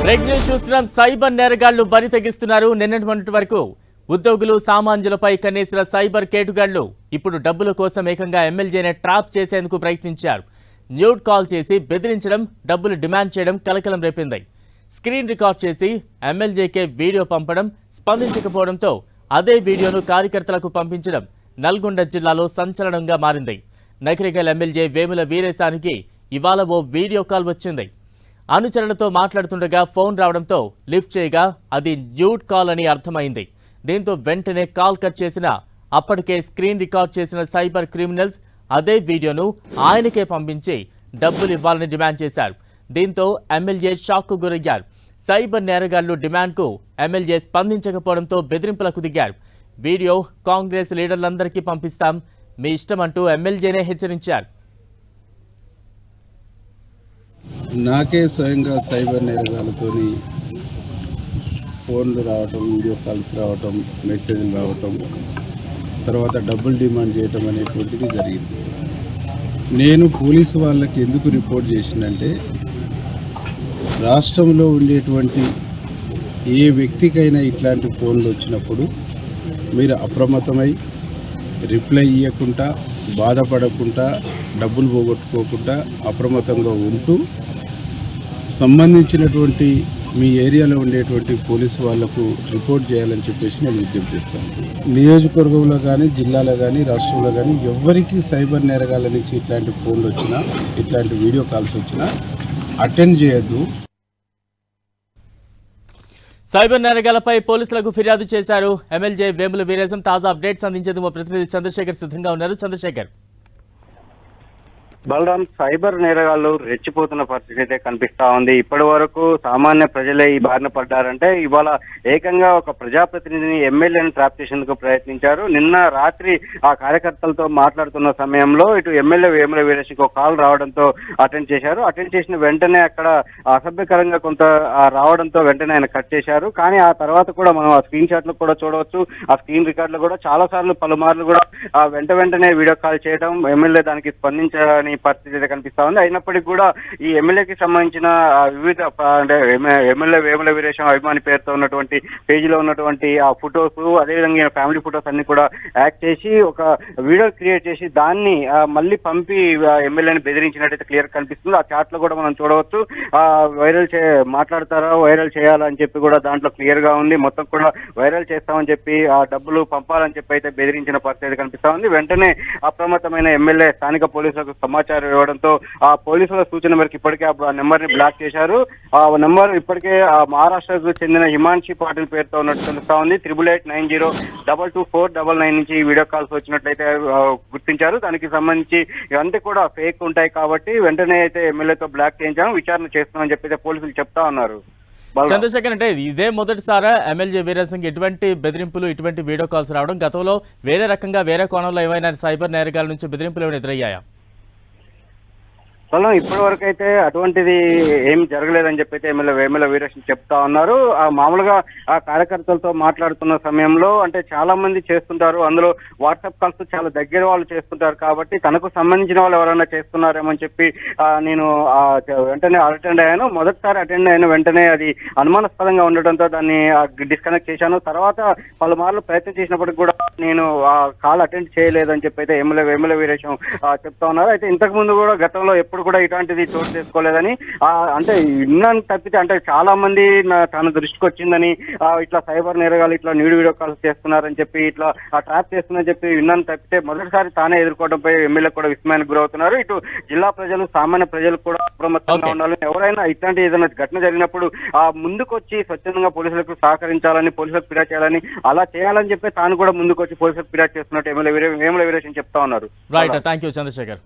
Break news చూస్తున్నాం. Cyber నేరగాళ్లు బరి తెగిస్తున్నారు. నిన్నటి మొన్నటి వరకు ఉద్యోగులు సామాన్యులపై కన్నేసిన సైబర్ కేటుగాళ్లు ఇప్పుడు డబ్బుల కోసం ఏకంగా ఎమ్మెల్యేనే ట్రాప్ చేసేందుకు ప్రయత్నించారు. న్యూడ్ కాల్ చేసి బెదిరించడం, డబ్బులు డిమాండ్ చేయడం కలకలం రేపింది. స్క్రీన్ రికార్డ్ చేసి ఎమ్మెల్యేకే వీడియో పంపడం, స్పందించకపోవడంతో అదే వీడియోను కార్యకర్తలకు పంపించడం నల్గొండ జిల్లాలో సంచలనంగా మారింది. నకిరేకల్ ఎమ్మెల్యే వేముల వీరేశానికి ఇవాళ ఓ వీడియో కాల్ వచ్చింది. అనుచరులతో మాట్లాడుతుండగా ఫోన్ రావడంతో లిఫ్ట్ చేయగా అది న్యూడ్ కాల్ అని అర్థమైంది. దీంతో వెంటనే కాల్ కట్ చేసిన అప్పటికే స్క్రీన్ రికార్డ్ చేసిన సైబర్ క్రిమినల్స్ అదే వీడియోను ఆయనకే పంపించి డబ్బులు ఇవ్వాలని డిమాండ్ చేశారు. దీంతో ఎమ్మెల్యే షాక్కు గురయ్యారు. సైబర్ నేరగాళ్లు డిమాండ్కు ఎమ్మెల్యే స్పందించకపోవడంతో బెదిరింపులకు దిగారు. వీడియో కాంగ్రెస్ లీడర్లందరికీ పంపిస్తాం, మీ ఇష్టమంటూ ఎమ్మెల్యేనే హెచ్చరించారు. నాకే స్వయంగా సైబర్ నేరగాలతో ఫోన్లు రావటం, వీడియో కాల్స్ రావటం, మెసేజ్లు రావటం, తర్వాత డబ్బులు డిమాండ్ చేయటం అనేటువంటిది జరిగింది. నేను పోలీసు వాళ్ళకి ఎందుకు రిపోర్ట్ చేసిందంటే, రాష్ట్రంలో ఉండేటువంటి ఏ వ్యక్తికైనా ఇట్లాంటి ఫోన్లు వచ్చినప్పుడు మీరు అప్రమత్తమై రిప్లై ఇవ్వకుండా, బాధపడకుండా, డబ్బులు పోగొట్టుకోకుండా అప్రమత్తంగా ఉంటూ సంబంధించినటువంటి మీ ఏరియాలో ఉండేటువంటి పోలీసు వాళ్లకు రిపోర్ట్ చేయాలని చెప్పేసి నేను విజ్ఞప్తి చేస్తాను. నియోజకవర్గంలో కానీ, జిల్లాలో కానీ, రాష్ట్రంలో కానీ ఎవరికి సైబర్ నేరగాల నుంచి ఇట్లాంటి ఫోన్లు వచ్చినా, ఇట్లాంటి వీడియో కాల్స్ వచ్చినా అటెండ్ చేయొద్దు. సైబర్ నేరగాలపై పోలీసులకు ఫిర్యాదు చేశారు ఎమ్మెల్యే వేముల వీరేశం. తాజా అప్డేట్స్ అందించేందుకు మా ప్రతినిధి చంద్రశేఖర్ సిద్ధంగా ఉన్నారు. చంద్రశేఖర్. బలరాం, సైబర్ నేరగాళ్లు రెచ్చిపోతున్న పరిస్థితి అయితే కనిపిస్తా ఉంది. ఇప్పటి వరకు సామాన్య ప్రజలే ఈ బారిన పడ్డారంటే ఇవాళ ఏకంగా ఒక ప్రజాప్రతినిధిని, ఎమ్మెల్యేని ట్రాప్ చేసేందుకు ప్రయత్నించారు. నిన్న రాత్రి ఆ కార్యకర్తలతో మాట్లాడుతున్న సమయంలో ఇటు ఎమ్మెల్యే వేముల వీరేశంకి ఒక కాల్ రావడంతో అటెండ్ చేశారు. అటెండ్ చేసిన వెంటనే అక్కడ అసభ్యకరంగా కొంత రావడంతో వెంటనే ఆయన కట్ చేశారు. కానీ ఆ తర్వాత కూడా మనం ఆ స్క్రీన్ షాట్లు కూడా చూడవచ్చు. ఆ స్క్రీన్ రికార్డులు కూడా చాలా సార్లు, పలుమార్లు కూడా వెంటనే వీడియో కాల్ చేయడం, ఎమ్మెల్యే దానికి స్పందించని పరిస్థితి అయితే కనిపిస్తా ఉంది. అయినప్పటికీ కూడా ఈ ఎమ్మెల్యేకి సంబంధించిన వివిధ అంటే ఎమ్మెల్యే వేముల వీరేశం అభిమాని పేరుతో ఉన్నటువంటి పేజీలో ఉన్నటువంటి ఆ ఫొటోస్, అదేవిధంగా ఫ్యామిలీ ఫొటోస్ అన్ని కూడా యాక్ట్ చేసి ఒక వీడియో క్రియేట్ చేసి దాన్ని మళ్ళీ పంపి ఎమ్మెల్యేని బెదిరించినట్టయితే క్లియర్ కనిపిస్తుంది. ఆ చాట్ లో కూడా మనం చూడవచ్చు. మాట్లాడతారా, వైరల్ చేయాలని చెప్పి కూడా దాంట్లో క్లియర్ గా ఉంది. మొత్తం కూడా వైరల్ చేస్తామని చెప్పి ఆ డబ్బులు పంపాలని చెప్పి అయితే బెదిరించిన పరిస్థితి కనిపిస్తా ఉంది. వెంటనే అప్రమత్తమైన ఎమ్మెల్యే స్థానిక పోలీసులకు సమాచారం ఇవ్వడంతో ఆ పోలీసుల సూచన మేరకు ఇప్పటికే ఆ నెంబర్ ని బ్లాక్ చేశారు. ఆ నెంబర్ ఇప్పటికే మహారాష్ట్రకు చెందిన హిమాన్షి పాటిల్ పేరుతో ఉన్నట్టు తెలుస్తా ఉంది. 8890222499 నుంచి వీడియో కాల్స్ వచ్చినట్లయితే గుర్తించారు. దానికి సంబంధించి ఇవంతా కూడా ఫేక్ ఉంటాయి కాబట్టి వెంటనే అయితే ఎమ్మెల్యేతో బ్లాక్ చేయించాము, విచారణ చేస్తున్నామని చెప్పి పోలీసులు చెప్తా ఉన్నారు. చంద్రశేఖర్, అంటే ఇదే మొదటిసారా ఎమ్మెల్యే వీరేశంకి ఎటువంటి బెదిరింపులు, ఇటువంటి వీడియో కాల్స్ రావడం? గతంలో వేరే రకంగా, వేరే కోణంలో ఏమైనా సైబర్ నేరగాల నుంచి బెదిరింపులు ఏమైనా ఎదురయ్యాయా? ఇప్పటి వరకు అయితే అటువంటిది ఏం జరగలేదని చెప్పి అయితే ఎమ్మెల్యే వేముల వీరేశం చెప్తా ఉన్నారు. మామూలుగా ఆ కార్యకర్తలతో మాట్లాడుతున్న సమయంలో అంటే చాలా మంది చేస్తుంటారు, అందులో వాట్సాప్ కాల్స్ చాలా దగ్గర వాళ్ళు చేస్తుంటారు కాబట్టి తనకు సంబంధించిన వాళ్ళు ఎవరైనా చేస్తున్నారేమో అని చెప్పి నేను వెంటనే అటెండ్ అయ్యాను. మొదటిసారి అటెండ్ అయిన వెంటనే అది అనుమానాస్పదంగా ఉండడంతో దాన్ని డిస్కనెక్ట్ చేశాను. తర్వాత పలుమార్లు ప్రయత్నం చేసినప్పటికి కూడా నేను ఆ కాల్ అటెండ్ చేయలేదని చెప్పి అయితే ఎమ్మెల్యే వేముల వీరేశం చెప్తా ఉన్నారు. అయితే ఇంతకు ముందు కూడా గతంలో ఎప్పుడు కూడా ఇటువంటిది చోటు చేసుకోలేదని, అంటే విన్నాను తప్పితే అంటే చాలా మంది తన దృష్టికి వచ్చిందని, ఇట్లా సైబర్ నేరగాలు ఇట్లా వీడియో కాల్స్ చేస్తున్నారని చెప్పి, ఇట్లా ట్రాప్ చేస్తున్నారని చెప్పి విన్నాను తప్పితే మొదటిసారి తానే ఎదుర్కోవడంపై ఎమ్మెల్యే కూడా విస్మయానికి గురవుతున్నారు. ఇటు జిల్లా ప్రజలు, సామాన్య ప్రజలు కూడా అప్రమత్తంగా ఉండాలని, ఎవరైనా ఇట్లాంటి ఏదైనా ఘటన జరిగినప్పుడు ముందుకు వచ్చి స్వచ్ఛందంగా పోలీసులకు సహకరించాలని, పోలీసులకు ఫిర్యాదు చేయాలని, అలా చేయాలని చెప్పి తాను కూడా ముందుకు వచ్చి పోలీసులకు ఫిర్యాదు చేస్తున్నట్టు ఎమ్మెల్యే వేముల వీరేశం చెప్తా ఉన్నారు. Right, thank you Chandrasekhar.